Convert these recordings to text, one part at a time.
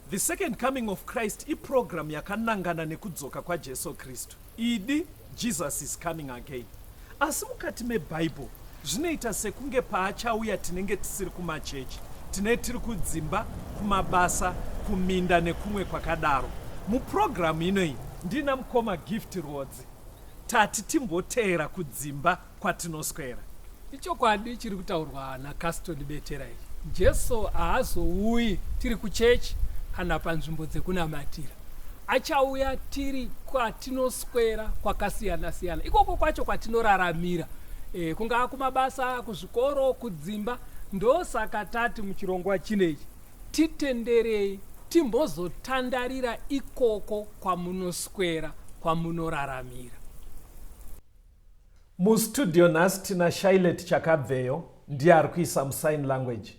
The second coming of Christ iprogram yakanangana nekudzoka kwaJesu Kristu. Idi Jesus is coming again. Asi mukati meBible zvinoita sekunge paachauya tinenge tisiri kumachechi, tinenge tiri kudzimba, kumabasa, kuminda nekumwe kwakadaro. Muprogramu inoyi ndina mukoma Gift Rodzi tati timboteera kudzimba kwatinoswera. Ichokwadi chiri kutaurwa naCaston Betera. Jesu haazouyi tiri kuchechi kana panzvimbo dzekunamatira. Achauya tiri kwatinoswera kwakasiyana siyana. Ikoko kwacho kwatinoraramira. Kungaa kumabasa, kuzvikoro, kudzimba. Ndosaka tati muchirongwa chinechi titenderei timbozotandarira ikoko kwamunoswera, kwamunoraramira. Mustudio nhasi tina Shailet Chakabveyo ndiye ari kuisa musign language.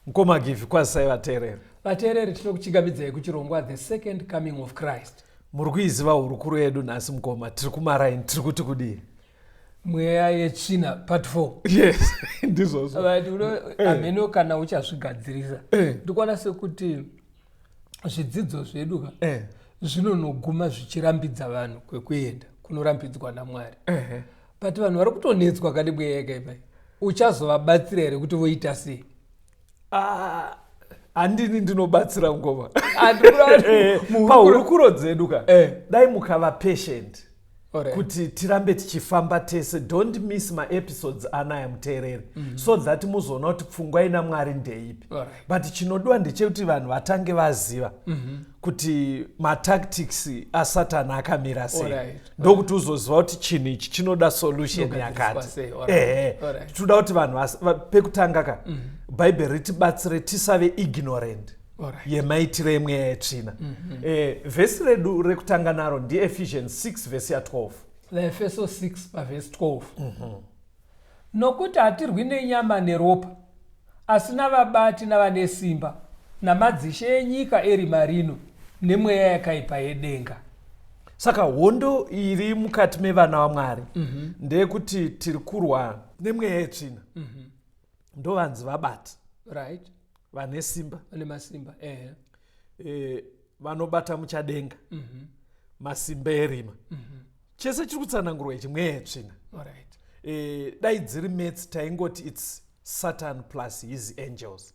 Mukoma Givi kwazisai vateereri. Vateereri tinokuchingamidzai kuchirongwa The Second Coming of Christ. Muri kuiziva hurukuro yedu nhasi mukoma, tiri kumaraini, tiri kuti kudii? Mweya yetsvina part 4. Yes, ndizvozvo. Ameno kana uchazvigadzirisa. Ndikuona sekuti zvidzidzo zvedu zvinonoguma zvichirambidza vanhu kwekuenda kunorambidzwa naMwari. But vanhu vari kutonetswa kadi mweya yakaipa. Uchazovabatsira here kuti voita sei? Handini ndinobatsira ngoma. Pahurukuro dzedu ka. Dai mukava patient. Kuti tirambe tichifamba tese. Don't miss my episodes anaya muteereri. So that muzoona kuti pfungwa ina Mwari ndeipi. But chinodiwa ndechekuti vanhu vatange vaziva kuti matactics aSatani akamira sei. Ndokuti uzoziva kuti chinhu ichi chinoda solution yakati. Tinoda kuti vanhu pekutanga ka Bhaibheri ritibatsire tisave ignorant yemaitiro emweya yetsvina. Vhesi redu rekutanga naro ndiEphesians 6 vhesi ya12. Efeso 6 pavhesi 12. Nokuti hatirwi nenyama neropa, asi navabati navane simba, namadzishe enyika erima rino, nemweya yakaipa yedenga. Saka hondo iri mukati mevana vaMwari ndeyekuti tiri kurwa nemweya yetsvina. Ndo vanzi vabati. Right. Vane simba. Vane masimba. Vanobata muchadenga. Masimba erima. Chese chiri kutsanangurwa ichi mweya yetsvina. Dai dziri maths taingoti it's Satan plus his angels.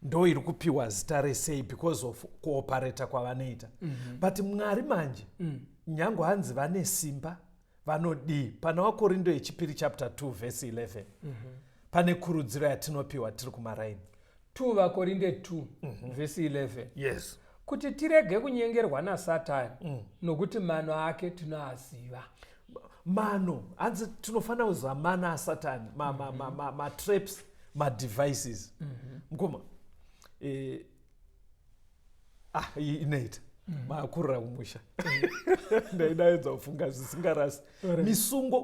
Ndo iri kupiwa zita resei because of kuopareta kwavanoita. But Mwari manje nyange hanzi vane simba vanodii. Pana vaKorindo yechipiri chapter 2 verse 11. Pane kurudziro yatinopiwa tiri kumaraini. 2 vaKorinde 2 verse 11. Yes. Kuti tirege kunyengerwa naSatani nokuti mano ake tinoaziva. Mano, hanzi tinofanira kuziva mano aSatani, traps, devices. Mukoma. Inoita. Maakurira kumusha. Ndaidaedza kufunga zvisingarasi.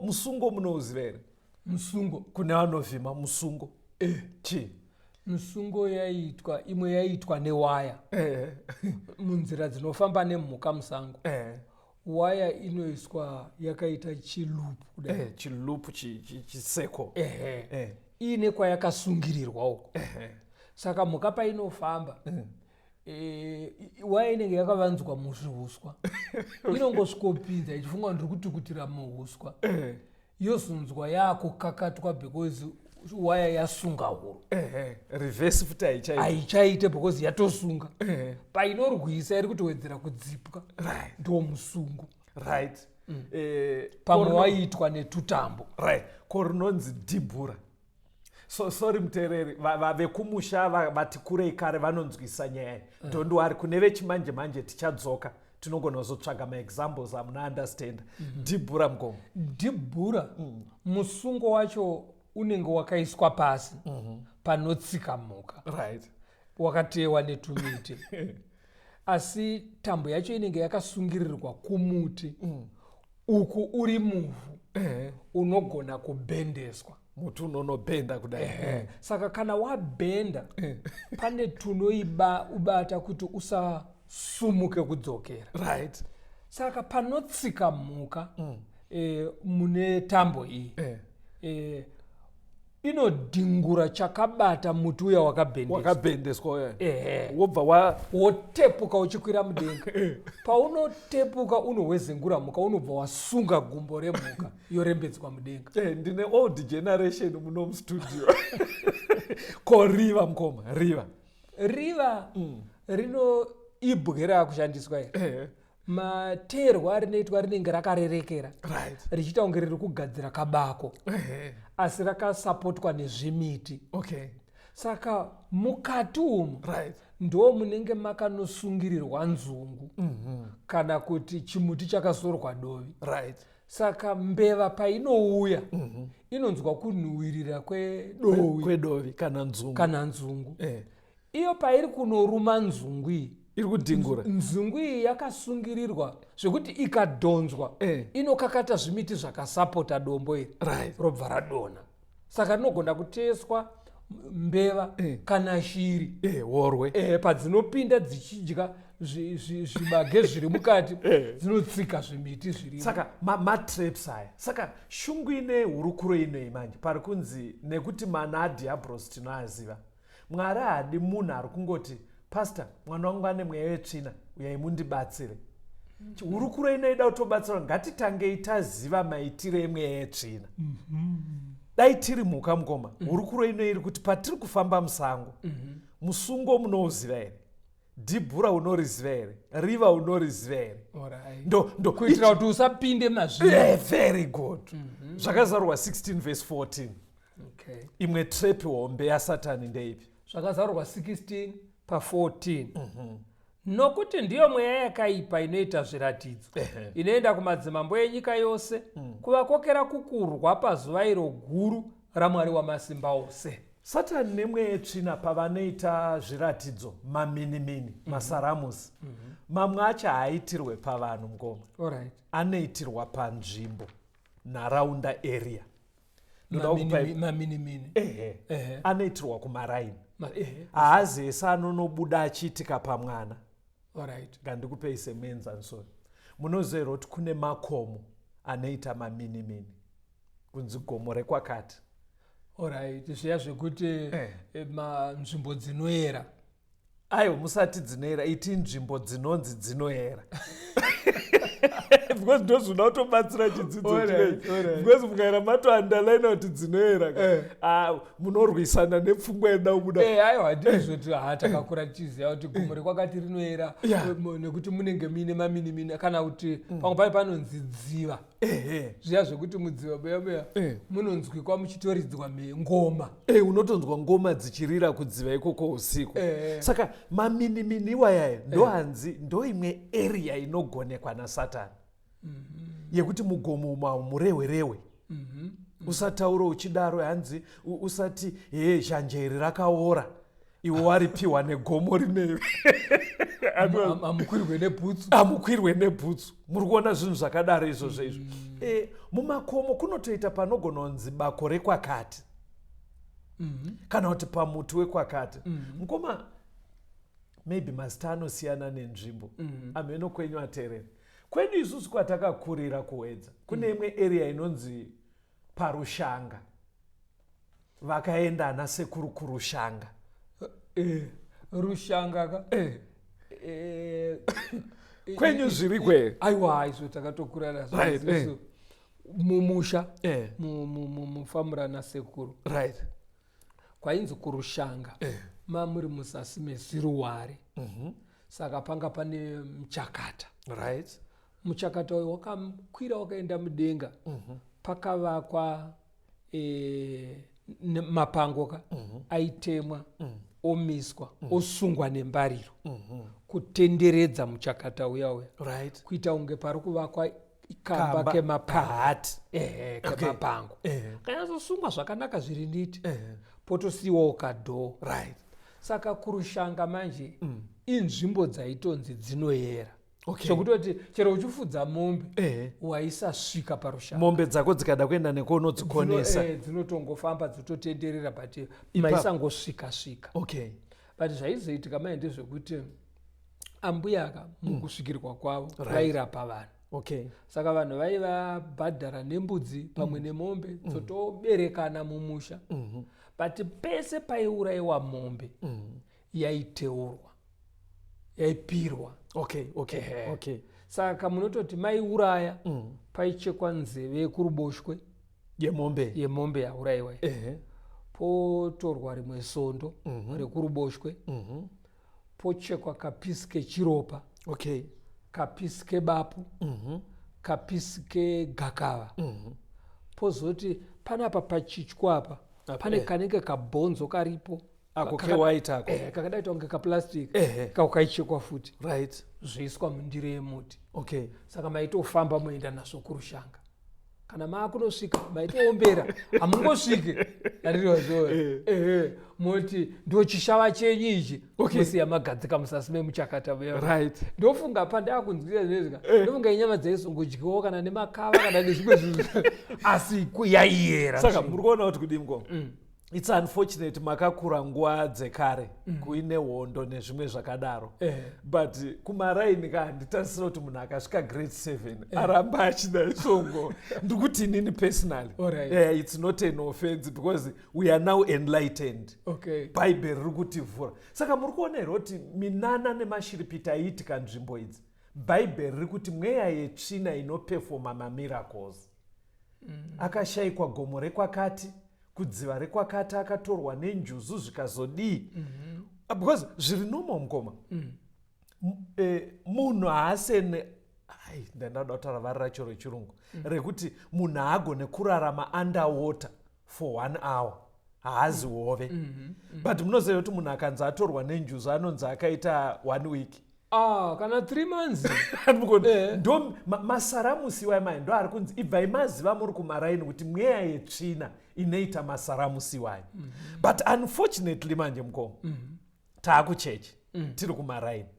Musungo munouziva here? Musungo kune vanovhima musungo. Chi? Musungo imwe yaitwa newaya. Munzira dzinofamba nemhuka musango. Waya inoiswa yakaita chilupu kudai. Chilupu chiseko. Ine kwayakasungirirwa uko. Saka mhuka painofamba waya inenge yakavanzwa muzvihuswa. Inongosvikopinza ichifunga ndiri kutukutira muhuswa. Yozunzwa yakukakatwa because waya yasunga huro. Reverse futi haichaite because yatosunga. Painorwisa iri kutowedzera kudzipwa. Ndo musungo. Right. Pamwe waiitwa netutambo. Right. Korinonzi dhibhura. So sorry muteereri, vekumusha vati kurei kare vanonzwisa nyaya. Ndondwari kune vechimanje manje tichadzoka. Tinongonozotsvaga maexamples amuna understand. Dhibhura mgomo. Dhibhura musungo wacho unenge wakaiswa pasi panotsika mhuka. Right. Wakatewa netumiti. Asi tambo yacho inenge yakasungirirwa kumuti. Uku uri muvhu unogona kubhendeswa. Muti unonobhenda kudai. Saka kana wabhenda pane tunoibata kuti usasumuke kudzokera. Right. Saka panotsika mhuka mune tambo iyi inodhingura chakabata muti uya wakabhendeswa wobva wotepuka uchikwira mudenga. Paunotepuka unohwezengura mhuka, unobva wasunga gumbo remhuka yorembedzwa mudenga. Ndine old generation muno mustudio. Ko riva mukoma, riva rinoibwe rakushandiswa here. Mateerwa rinoitwa rinenge rakarerekera richiita kunge riri kugadzira kabako, asi rakasapotwa nezvimiti. Saka mukati umu ndo munenge makanosungirirwa nzungu kana kuti chimuti chakazorwa dovi. Saka mbeva painouya inonzwa kunhuhwirira kwedovi kana nzungu. Iyo pairi kunoruma nzungu iyi, iri kudhingura nzungu iyi yakasungirirwa zvekuti ikadhonzwa inokakata zvimiti zvakasapota dombo iri robva radonha. Saka rinogona kuteswa mbeva kana shiri worwe padzinopinda dzichidya zvibage zviri mukati dzinotsika zvimiti zviri. Saka matraps aya. Saka shungu ine hurukuro inoi manje pari kunzi nekuti mana adiabros tinoaziva. Mwari hadi munhu ari kungoti pastor mwana wangu ane mweya wetsvina uyai mundibatsire. Hurukuro inoida kutobatsira, ngatitangei taziva maitiro emweya yetsvina. Dai tiri mhuka mukoma, hurukuro ino iri kuti patiri kufamba musango, musungo munouziva here, dhibhura unoriziva here, riva unoriziva here, kuitira kuti usapinde mazviri. Very good. Zvakazarurwa 16 verse 14. Imwe trap hombe yaSatani ndeipi? Zvakazarurwa 16 pa14. Nokuti ndiyo mweya yakaipa inoita zviratidzo, inoenda kumadzimambo enyika yose kuvakokera kukurwa pazuva iro guru raMwari Wamasimba Ose. Satani nemweya yetsvina pavanoita zviratidzo, maminimini, masaramusi, mamwe acho haaitirwe pavanhu mukoma, anoitirwa panzvimbo, nharaunda area. Maminimini anoitirwa kumaraini. Haazi ese anonobuda achiitika pamwana. Ngandikupei semuenzaniso. Munoziva kuti kune makomo anoita maminimini kunzi gomo rekwakati. Zviya zvekuti nzvimbo dzinoera. Aiwa, musati dzinoera, iti nzvimbo dzinonzi dzinoera. Because ndozvina kutobatsira chidzidzo chinoichi. Because mukaera matoandalaina kuti dzinoera, munorwisana nepfungwa yeda kubuda. Aiwa, handizvoti takakura tichiziva kuti gomo rekwakati rinoera nekuti munenge muine maminimini, kana kuti pamwe pai panonzi dziva. Zviya zvekuti mudziva beya munonzwikwa muchitoridzwa ngoma. Unotonzwa ngoma dzichirira kudziva ikoko usiku. Saka maminimini iwaya ndo imwe area inogonekwa naSatani. Yekuti mugomo umu murehwe. Usataura uchidaro hanzi usati zhanjeri rakaora iwe waripiwa negomo rineri. Amukwirwe nebhutsu. Muri kuona zvinhu zvakadaro izvozvo. Mumakomo kunotoita panogona kunzi bako rekwakati kana kuti pamuti wekwakati. Mukoma, maybe mazita anosiyana nenzvimbo. Ameno kwenyu ateerera. Kwedu isusu kwatakakurira kuwedza, kune imwe area inonzi parushanga. Vakaenda ana sekuru kurushanga. Rushanga ka? Kwenyu zviri kwe? Aiwa, izvo takatokura nazvo. Mumusha, mufambura nasekuru. Kwainzi kurushanga. Mamuri musasi meziruware. Saka panga pane muchakata. Muchakata uyu wakakwira wakaenda mudenga. Pakavakwa mapango aitemwa, omiswa, osungwa nembariro kutenderedza muchakata uya kuita unge pari kuvakwa kamba kemapahati kemapango. Kanyazosungwa zvakanaka zviri nditi, potosiyiwawo kadhoo. Saka kurushanga manje inzvimbo dzaitonzi dzinoyera. Zvokutoti chero uchifudza mombe waisasvika parushanga. Mombe dzako dzikada kuenda nekonodzikonesa dzinotongofamba dzitotenderera but maisangosvika. But zvaizoitika mai ndezvekuti ambuyaka mukusvikirwa kwavo vairapa vanhu. Okay. Saka vanhu vaivabhadhara nembudzi pamwe nemombe dzotoberekana mumusha. But pese paiurayiwa mombe yaiteurwa, yaipirwa. Okay. Saka munototi maiuraya paichekwa nzeve yekuruboshwe yemombe yaurayiwa. Potorwa rimwe sondo rekuruboshwe. Pochekwa kapisi kechiropa. Kapisi kebapu. Kapisi kegakava. Pozoti panapa pachitya apa pane kanenge kabhonzo karipo ako kewaiti ako kakadaitwa kunge kaplastiki kakaichekwa futi, right, zvoiswa mundiro yemuti. Okay. Saka maitofamba moenda nazvo kurushanga. Kana maakunosvika maitoombera hamungosvike arirozvo moti ndochishava chenyu ichi musiya magadzika musasi memuchakata muya. Right. Ndofunga pandakunzwira zvezvika ndofunga inyama dzaisongodyiwawo kana nemakava kana nezvimwe zvinhu asi kuyaiyera. Saka muri kuona kuti kudimko it's unfortunate makakura nguva dzekare kuine hondo nezvimwe zvakadaro, but kumaraini handitarisira kuti munhu akasvika grade 7 aramba achida isongo. Ndikuti inini personally, it's not an offense because we are now enlightened. Bhaibheri riri kutivhura. Saka muri kuona here kuti minana nemashiripiti aiitika nzvimbo idzi, bhaibheri riri kuti mweya yetsvina inopefoma mamiracles. Akashayikwa gomo rekwakati, kudziva rekwakati akatorwa nenjuzu zvikazodii. Because zviri nomo mukoma munhu haasene ndandada kutaura vari racho rechirungu rekuti munhu haagone kurarama underwater for 1 hour, haazi hove. But munoziva kuti munhu akanzi atorwa nenjuzu anonzi akaita 1 week kana 3 months. Ndo masaramusi waimai ndo ari kunzi ibvai maziva muri kumaraini kuti mweya yetsvina inoita masaramusi wayo. But unfortunately manje mukoma taakuchechi tiri kumaraini.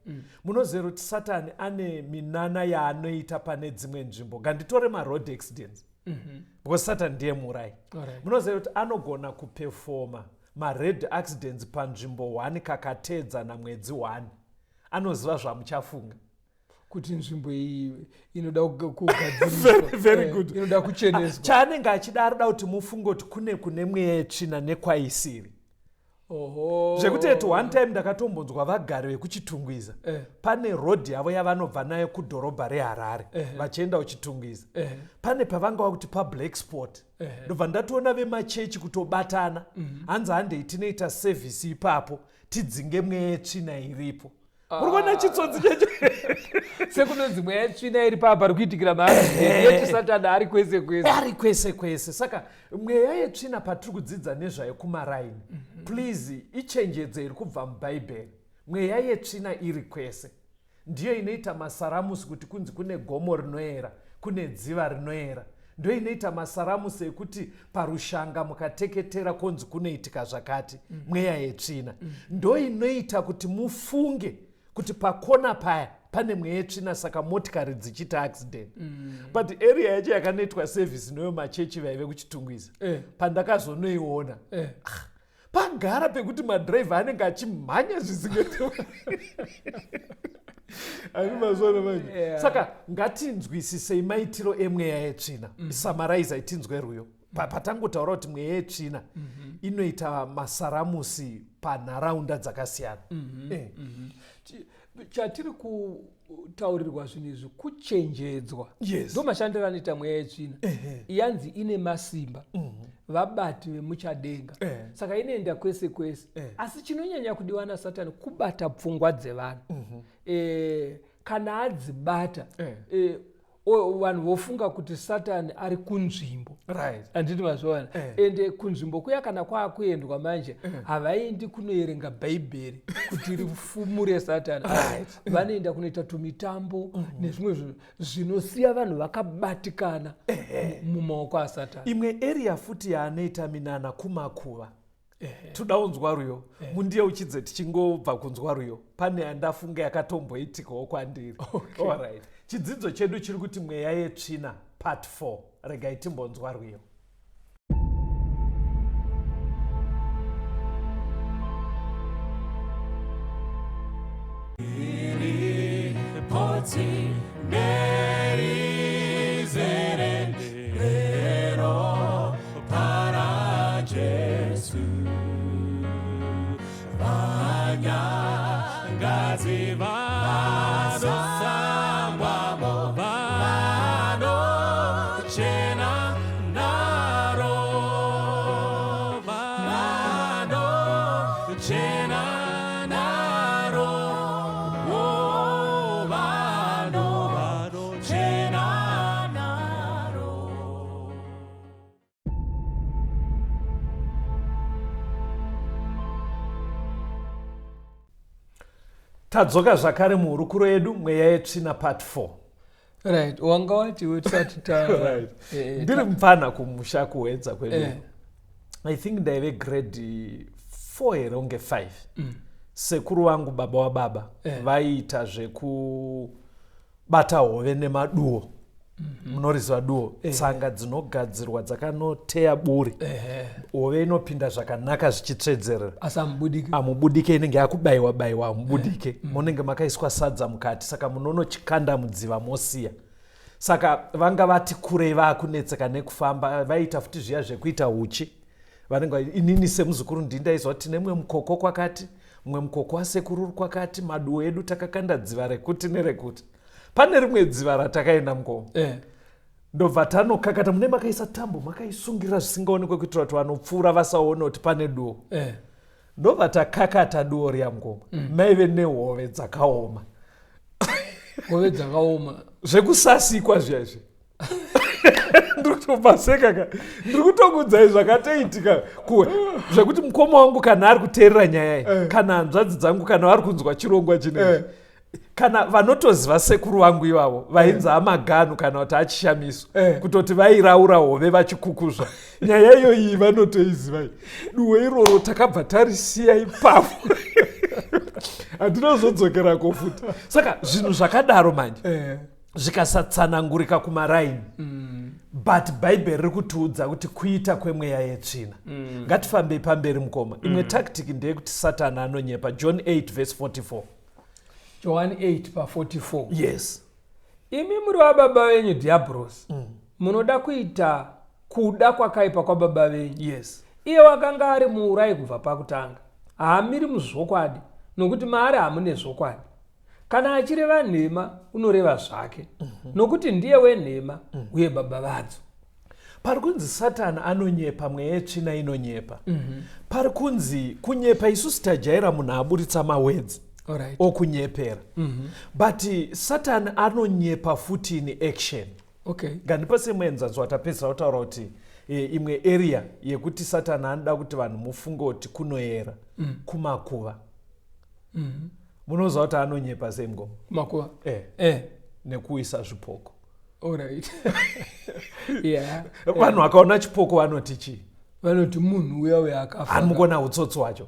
Munoziva kuti Satani ane minana yaanoita pane dzimwe nzvimbo. Nganditore maroad accidents because Satani ndiye murai. Munoziva kuti anogona kupefoma mared accidents panzvimbo 1 kakatedzana mwedzi 1. Anoziva zvamuchafunga kuti nzvimbo iyi inoda kugadziriswa. Very good. Inoda kucheneswa. Chaanenge achida arida kuti mufunge kuti kune mweya yetsvina nekwaisiri. Zvekuti at one time ndakatombonzwa vagari vekuchitungwiza pane road yavo yavanobva nayo kudhorobha reHarare vachienda kuchitungwiza. Pane pavangava kuti paBlack Spot ndobva ndatoona vemachechi kutobatana hanzi handei tinoita sevhisi ipapo tidzinge mweya yetsvina iripo. Urikuona chitsotsi checho sekunonzi mweya yetsvina iri papa ari kuitikira maari Satani ari kwese kwese. Ari kwese kwese. Saka mweya yetsvina patiri kudzidza nezvayo kumaraini, please ichenjedzei kubva mubhaibheri. Mweya yetsvina iri kwese ndiyo inoita masaramusi kuti kunzi kune gomo rinoera, kune dziva rinoera. Ndo inoita masaramusi ekuti parushanga mukateketera konzi kunoitika zvakati. Mweya yetsvina ndo inoita kuti mufunge kuti pakona paya pane mweya yetsvina saka motikari dzichita accident. But area yacho yakanoitwa service noyo machechi vaive kuchitungwiza pandakazonoiona pagara pekuti madhiraivha anenge achimhanya zvisingaita. Animazona manje. Saka ngatinzwisisei maitiro emweya yetsvina. Samaraizai tinzwe ruyo. Patangotaura kuti mweya yetsvina inoita masaramusi panharaunda dzakasiyana. Chatiri kutaurirwa zvinhu izvi kuchenjedzwa. Yes. Ndo mashandiro anoita mweya yetsvina. Yanzi ine masimba. Vabati vemuchadenga. Saka inoenda kwese kwese. Asi chinonyanya kudiwa naSatani kubata pfungwa dzevanhu. Kana adzibata vanhu vofunga kuti Satani ari kunzvimbo. Anditi mazvaona. Ende kunzvimbo kuya kana kwaakuendwa manje havaendi kunoerenga bhaibheri kuti rifumure Satani. Vanoenda kunoita tumitambo nezvimwe zvinhu zvinosiya vanhu vakabatikana mumaoko aSatani. Imwe area futi yaanoita minana kumakuva. Toda kunzwa ruyo. Mundiye uchidze tichingobva kunzwa ruyo. Pane andafunga yakatomboitikawo kwandiri. Alright. Chidzidzo chedu chiri kuti mweya yetsvina part 4. Regai timbonzwa ruyo. Poti Tadzoka zvakare muhurukuro yedu mweya yetsvina part 4. Right, wanga wati tisati Right. Ndiri mupfana kumusha kuwedza kwedu. I think ndaive grade 4 here unge 5. Sekuru wangu baba wababa vaiita zvekubata hove nemaduo. Munoriziva duo, tsanga dzinogadzirwa dzakanoteya buri. Hove inopinda zvakanaka zvichitsvedzerera. Amubudike inenge yakubayiwa bayiwa amubudike. Munenge makaiswa sadza mukati, saka munonochikanda mudziva mosiya. Saka vanga vati kurei vakunetseka nekufamba, vaita futi zviya zvekuita uchi. Vanenge inini semuzukuru ndindaizwa kuti nemwe mukoko kwakati, mwe mukoko wasekuru kwakati, maduo edu takakanda dziva rekuti nerekuti. Pane rimwe dziva ratakaenda mugomo. Ndobva tanokakata mune makaisa tambo makaisungira zvisingaonekwe kuitira kuti vanopfuura vasaona kuti pane duo. Ndobva takakata duo riya mugomo. Maive nehove dzakaoma. Hove dzakaoma. Zvekusasikwa zviya. Ndiri kutopaseka. Ndiri kutokudzai zvakatoitika kuwe. Zvekuti mukoma wangu kana ari kuteerera nyaya iyi, kana hanzvadzi dzangu kana vari kunzwa chirongwa chinei. Kana vanotoziva sekuru vangu ivavo vainzi amaganu kana kuti achishamiswa kutoti vairaura hove vachikukuzva. Nyaya iyoyi vanotoiziva. Duo iroro takabva tarisiya ipapo. Hatinozodzokera kofuti. Saka zvinhu zvakadaro manje zvikasatsanangurika kumaraini. But Bible riri kutiudza kuti kuita kwemweya yetsvina. Ngatifambei pamberi mukoma. Imwe tactic ndeyekuti Satani anonyepa. John 8:44. John 8:44. Yes. Imi muri wababa venyu diablos. Munoda kuita kuda kwakaipa kwababa venyu. Yes. Iye wakanga ari muurai kubva pakutanga. Haamiri muzvokwadi nokuti maari hamune zvokwadi. Kana achireva nhema unoreva zvake. Nokuti ndiye wenhema uye baba vadzo. Pari kunzi Satani anonyepa, mweya yetsvina inonyepa. Pari kunzi kunyepa isusu tajaira munhu aburitsa mawedzi. Alright. Okunyepera. But Satani anonyepa futi in action. Okay. Gandipa semwenza watapedza kutaura kuti imwe area yekuti Satani anoda kuti vanhu mufunge kuti kunoyera kumakuva. Munoziva kuti anonyepa sei mungoma? Kumakuva. Nekuisa zvipoko. Alright. Yeah. Vanhu vakaona chipoko vanoti chii? Vanoti munhu uya akafa. Anokona utsotsi wacho.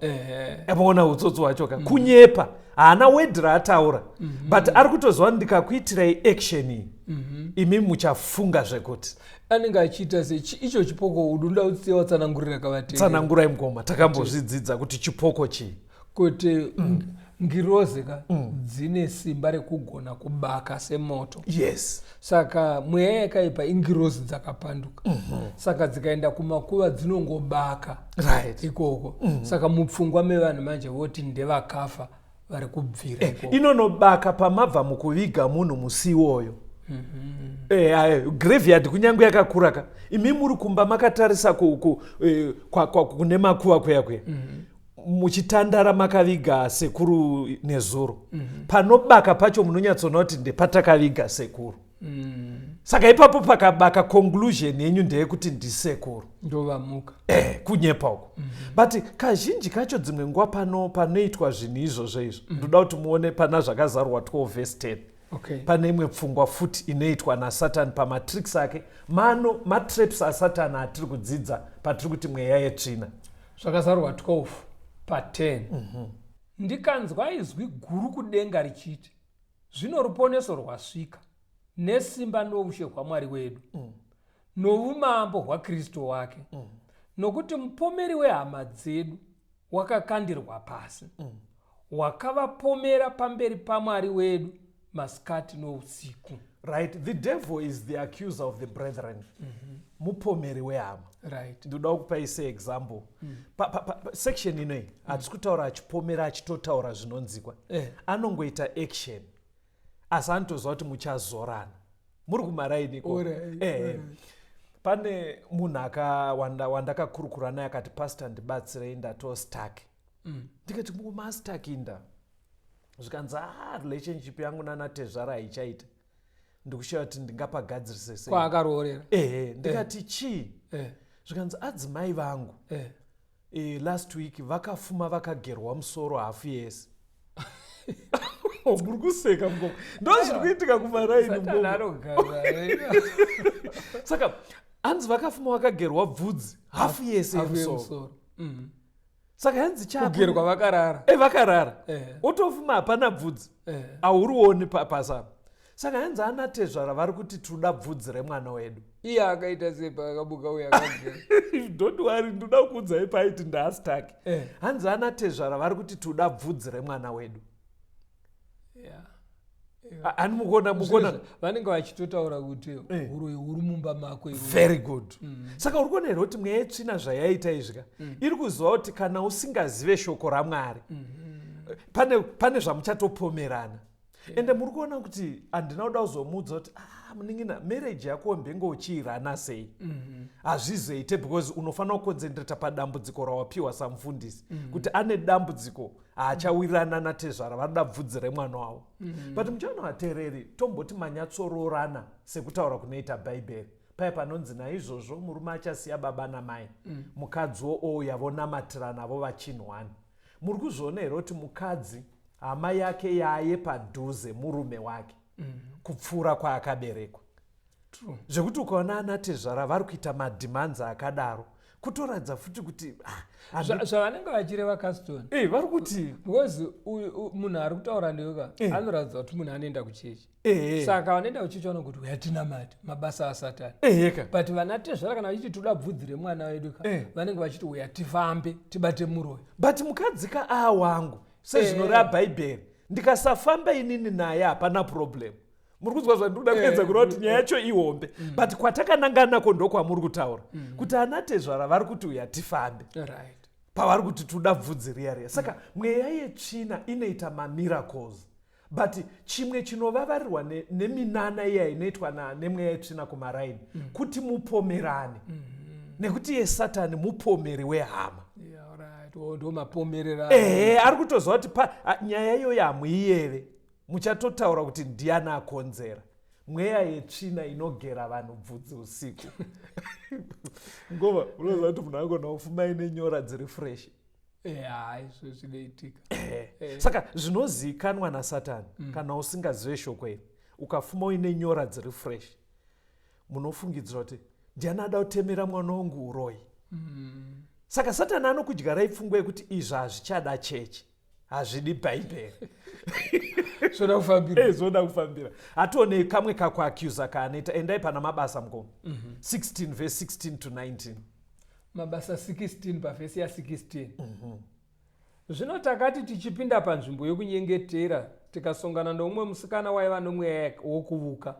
Apona utsotsi wacho ka. Kunyepa. Haana word raataura. But ari kutoziva ndikakuitirai action iyi. Imi muchafunga zvekuti. Anenge achiita icho chipoko udunda utsiwa tsanangurira kavatenge. Tsanangurai mukoma. Takambozvidzidza kuti chipoko chii. Kuti ngirozeka dzine simba rekugona kubaka semoto. Yes. Saka mweya yakaipa ingirozi dzakapanduka. Saka dzikaenda kumakuva dzinongobaka. Right. Ikoko. Saka mupfungwa mevanhu manje voti ndevakafa vari kubvira ikoko. Inonobaka pamabva mukuviga munhu musi iwoyo. Graveyard kunyange yakakura ka. Imi muri kumba makatarisa kune makuva kweya. Muchitandara makaviga sekuru nezuro. Panobaka pacho munonyatsona kuti ndepatakaviga sekuru. Saka ipapo pakabaka conclusion yenyu ndeyekuti ndisekuru. Ndovamuka. Kunyepa uko. But kazhinji kacho dzimwe nguva panoitwa zvinhu izvozvo izvo. Ndoda kuti muone pana zvakazarwa 12:10. Okay. Pane imwe pfungwa futi inoitwa naSatani pamatricks ake. Matraps aSatani atiri kudzidza patiri kuti mweya yetsvina. Zvakazarwa 12:10. Ndikanzwa izwi guru kudenga richiti, zvino ruponeso rwasvika nesimba noushe hwaMwari wedu noumambo hwaKristu wake, nokuti mupomeri wehama dzedu wakakandirwa pasi, wakavapomera pamberi paMwari wedu masikati nousiku. right. The devil is the accuser of the brethren. Mupomeri wehama. Right. Ndoda kupai seexample. Section inei hatisi kutaura achipomera achitotaura zvinonzikwa. Anongoita action. Asi anotoziva kuti muchazorana. Muri kumarainiko. Pane munhu wandakakurukura naye akati pastor ndibatsirei ndatostuck. Ndikati mumastuck inda. Zvikanzi relationship yangu naNatezvara haichaita. Ndikushaura kuti ndingapagadzirise sei. Kwaakaroorera. Ndikati chii? Zvikanzi adzimai vangu. Last week vakafuma vakagerwa musoro hafu yese. Muri kuseka mukoma. Ndozviri kuitika kumaraini mukoma. Saka hanzi vakafuma vakagerwa bvudzi hafu yese yemusoro. Saka hanzi chapo kugerwa vakarara. Vakarara. Otofuma hapana bvudzi. Aurioni pasapa. Saka hanzi aNatezvara vari kuti toda bvudzi remwana wedu. Iye akaita sepa akabuka uye akagera. Don't worry, ndoda kuudzai paiti ndastuck. Hanzi aNatezvara vari kuti toda bvudzi remwana wedu. Ani mukona vanenge vachitotaura kuti huroi huri mumba mako. Very good. Saka uri kuona here kuti mweya yetsvina zvayaita izvika iri kuziva kuti kana usingazive shoko raMwari pane zvamuchatopomerana. Ende muri kuona kuti handina kuda kuzomuudza kuti muningina marriage yako mbengo uchiirana sei. Hazvizoite because unofanira kukonzentrata padambudziko rawapiwa samufundisi kuti ane dambudziko haachawirirana naTezvara varida bvudzi remwana wavo. But muchaona vateereri tomboti manyatsororana sekutaura kunoita bhaibheri. Paya panonzi naizvozvo murume achasiya baba namai mukadziwo ouya vonamatira navo vachinhwana. Muri kuzviona here kuti mukadzi hama yake yaye padhuze murume wake kupfuura kwaakaberekwa. Zvekuti ukaona aNatezvara vari kuita madhimanzi akadaro kutoradza futi kuti zvavanenge vachireva Castone vari kuti because munhu ari kutaura ndeuka anoratidza kuti munhu anoenda kuchechi. Saka vanoenda kuchechi vano kuti yatinamati mabasa aSatani. But vaNatezvara kana vachiti toda bvudzi remwana wedu vanenge vachiti uya tifambe tibate muroyo. But mukadzika wangu sezvinoreva bhaibheri ndikasafamba inini naye hapana problem. Muri kuzwa zvandinoda kuedza kureva kuti nyaya yacho ihombe. But kwatakananganako ndokwamuri kutaura kuti aNatezvara vari kuti uya tifambe pavari kuti toda bvudzi riya. Saka mweya yetsvina inoita mamiracles. But chimwe chinovavarirwa neminana iya inoitwa nemweya yetsvina kumaraini kuti mupomerane nekuti yeSatani mupomeri wehama. Ari kutoziva kuti nyaya iyoyo hamuiyeve muchatotaura kuti ndiani akonzera. Mweya yetsvina inogera vanhu bvudzi usiku. Ngova unoziva kuti munhu angona kufuma ine nyora dziri fresh. Izvo zvinoitika. Saka zvinozivikanwa naSatani kana usingazive shoko iri ukafuma uine nyora dziri fresh munofungidzira kuti ndiani ada kutemera mwana wangu uroyi. Saka Satani anokudyarai pfungwa yekuti izvi hazvichada chechi, hazvidi bhaibheri. Zvoda kufambira. Hatione kamwe kakuacusa kaanoita. Endai pana mabasa mukoma 16 verse 16 to 19. Mabasa 16 pavhesi ya16. Zvino takati tichipinda panzvimbo yokunyengetera tikasongana nomumwe musikana waiva nomweya wokuvuka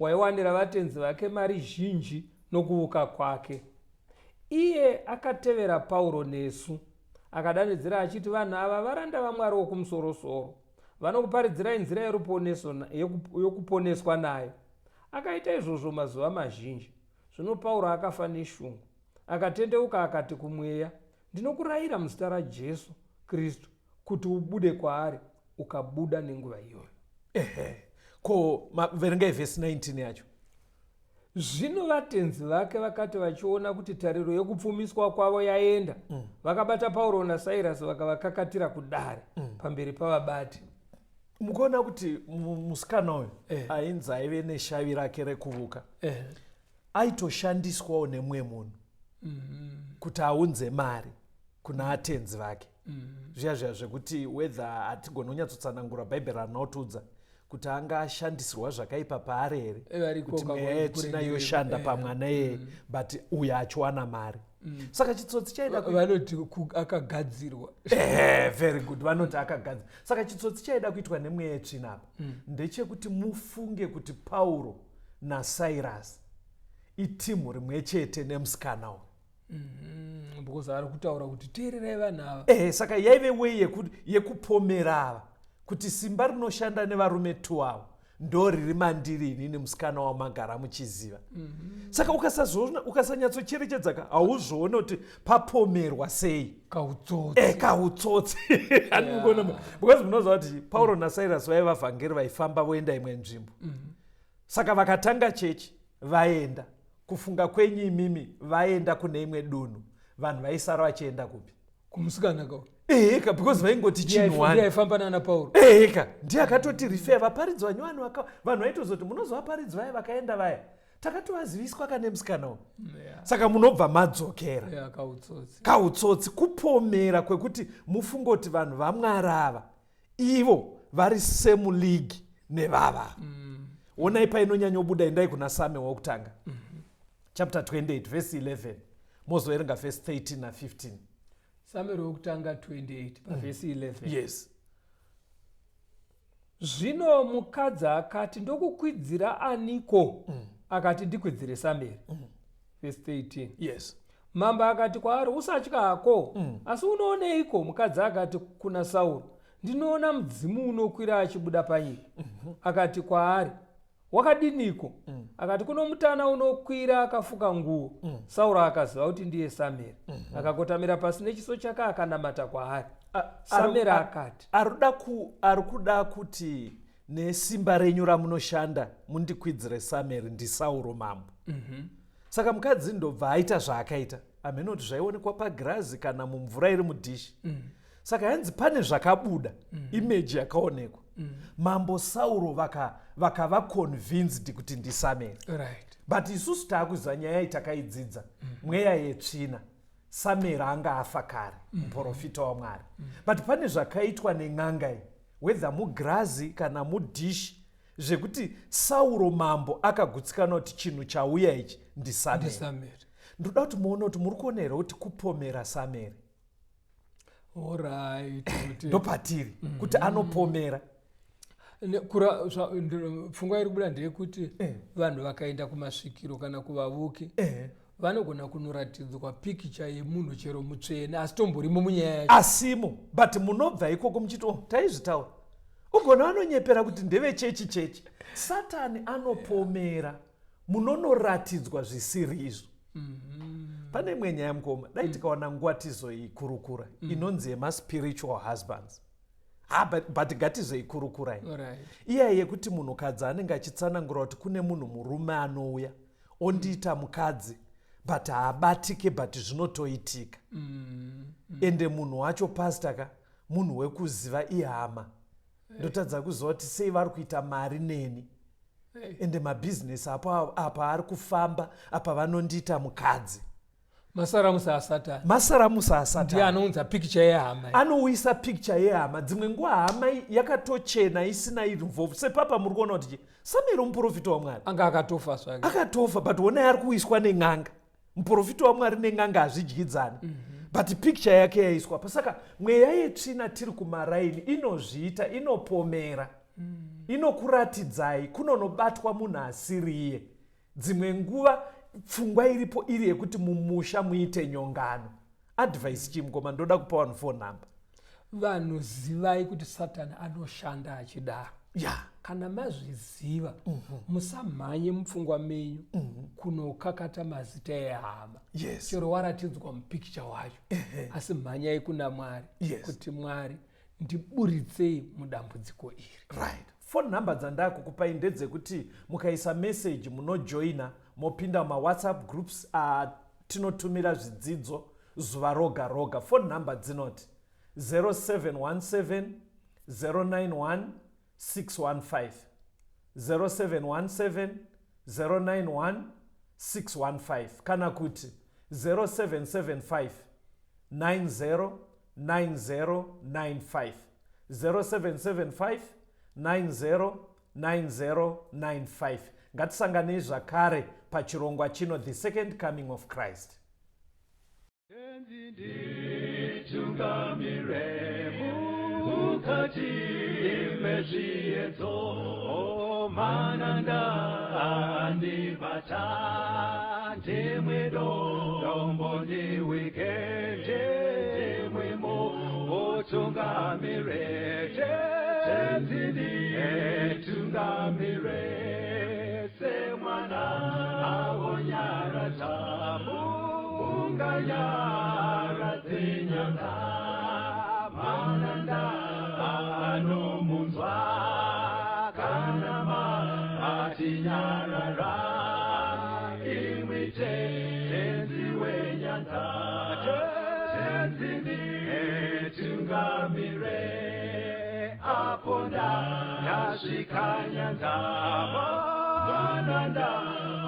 waiwanira vatenzi vake mari zhinji nokuvuka kwake. Iye akatevera Pauro nesu akadanidzira achiti vanhu ava varanda vaMwari wokumusoro-soro vanokuparidzirai nzira yokuponeswa nayo. Akaita izvozvo mazuva mazhinji. Zvino Pauro akafa neshungu akatendeuka akati kumweya, ndinokurayira muzita raJesu Kristu kuti ubude kwaari. Ukabuda nenguva iyoyo. Ko verengai verse 19 yacho. Zvino vatenzi vake vakati vachiona kuti tariro yokupfumiswa kwavo yaenda vakabata Pauro naSirasi vakavakakatira kudare pamberi pavabati. Mukuona kuti musikana uyu ainzi aive neshavi rake rekuvuka aitoshandiswawo nemumwe munhu kuti aunze mari kuna atenzi vake. Zviya zvekuti whether hatigona kunyatsotsanangura bhaibheri rinotiudza kuti anga ashandisirwa zvakaipa paari here kuti mweya yetsvina yoshanda pamwana yeye but uyo achiwana mari. saka chitsotsi chaida vanoti akagadzirwa very good, vanoti akagadzirwa. Saka chitsotsi chaida kuitwa nemweya yetsvina apa ndechekuti mufunge kuti Pauro naSirasi itimu rimwe chete nemusikana uyu. Because ari kutaura kuti teererai vanhu ava. Saka yaive wei yekupomera ava kuti simba rinoshanda nevarume 2 avo ndo riri mandiri inini musikana wamagara muchiziva. Saka ukasanyatsocherechedza hauzviona kuti papomerwa sei kautsotsi. Because munoziva kuti Pauro naSirasi vaiva vhangeri vaifamba voenda imwe nzvimbo. Saka vakatanga chechi vaenda kufunga kwenyu imimi vaenda kune imwe dunhu, vanhu vaisara vachienda kupi? Kumusikana kau. Because vaingoti chinhu yaifamba nana Pauro. Ndiye akatoti rife vaparidzi vanyowani vanhu vaitozoti munozovaparidzi vaya vakaenda vaya takatovaziviswa kane musikana uyu. Saka munobva madzokera. Kautsotsi kupomera kwekuti mufunge kuti vanhu vaMwari ava ivo vari same league nevava. Onai painonyanyobuda endai kuna Samuel wokutanga chapter 28 verse 11 mozoerenga verse 13 na15. Samuel wokutanga 28 verse 11. Yes. Zvino mukadzi akati ndokukwidzira aniko? Akati ndikwidzire Samuel. Verse 13. Yes. Mambo akati kwaari usatya hako, asi unooneiko? Mukadzi akati kuna Sauro, ndinoona mudzimu unokwira achibuda panyika. Akati kwaari, wakadiniko? Akati kuno mutana unokwira akafuka nguo. Sauro akaziva kuti ndiye Samuel. Akakotamira pasi nechiso chake akanamata kwaari. Samuel akati ari kuda kuti nesimba renyu ramunoshanda mundikwidzire Samuel ndiSauro mambo. Saka mukadzi ndobva aita zvaakaita. Amenoti zvaionekwa pagirazi kana mumvura iri mudhishi. Saka hanzi pane zvakabuda image yakaonekwa. Mambo Sauro vakava convinced kuti ndiSamuel. Right. But isusu taakuziva nyaya itakaidzidza mweya yetsvina Samuel anga afa kare muprofita waMwari. But pane zvakaitwa nen'anga iyi whether mugirazi kana mudhishi zvekuti Sauro mambo akagutsikana kuti chinhu chauya ichi ndiSamuel. Ndoda kuti muone kuti muri kuona here kuti kupomera Samuel. Alright. Ndopatiri kuti anopomera. Pfungwa iri kubuda ndeyekuti vanhu vakaenda kumasvikiro kana kuvavuki vanogona kunoratidzwa pikicha yemunhu chero mutsvene asi tomborimo munyaya yacho. Asimo, but munobva ikoko muchiti taizvitaura. Ugona vanonyepera kuti ndeve chechi. Satani anopomera munonoratidzwa zvisiri izvo. Pane imwe nyaya mukoma dai tikaona nguva tizoikurukura inonzi yemaspiritual husbands. But ngatizoikurukura iya yekuti munhukadzi anenge achitsanangura kuti kune munhu murume anouya ondiita mukadzi but haabatike but zvinotoitika. Ende munhu wacho pastaka munhu wekuziva ihama. Ndotadza kuziva kuti sei vari kuita mari neni. Ende mabhizinesi apa ari kufamba apa vanondiita mukadzi. Masaramusa asatani. Masaramusa asatani. Ndiye anounza picture yehama. Anouisa picture yehama. Dzimwe nguva hama yakatochena isina involved. Sepapa muri kuona kuti Samuel muprofita waMwari. Anga akatofa zvake. Akatofa but onai ari kuiswa nen'anga. Muprofita waMwari nen'anga hazvidyidzani. But picture yake yaiswa. Pasaka mweya yetsvina tiri kumaraini inozviita, inopomera. Inokuratidzai kunonobatwa munhu asiriye. Dzimwe nguva pfungwa iripo iri yekuti mumusha muite nyongano. Advice chimukoma ndoda kupa vanhu phone number. Vanhu zivai kuti Satani anoshanda achidaro. Kana mazviziva musamhanye mupfungwa menyu kunokakata mazita ehama. Chero waratidzwa mupikicha wacho. Asi mhanyai kuna Mwari kuti Mwari ndiburitsei mudambudziko iri. Right. Phone number dzandakukupai ndedzekuti mukaisa message munojoina mopinda WhatsApp groups tinotumira zvidzidzo zuva roga roga. Phone number dzinoti 0717 091 615 0717 091 615 kana kuti 0775 90 9095 0775 90 9095. Ngatisanganei zvakare pachirongwa chino The Second Coming of Christ. Tungamire mukati mezviedzo mananda andibata ndimwedo dombo ndiwikende ndimwemo otungamire tenzini tungamire semwana awonyara tamu unganyara zinyanga mananda anomunzwa kanama atinyarara imwite tenzi wenyanza tenzini tungamire aponda yasvikanyanza mananda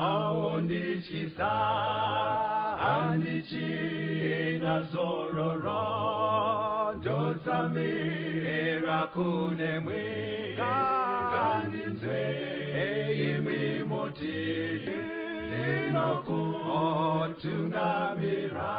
aondichisa andichina zororo ndotsamira kune mwika ngandinzwe imwi moti ndinokutungamira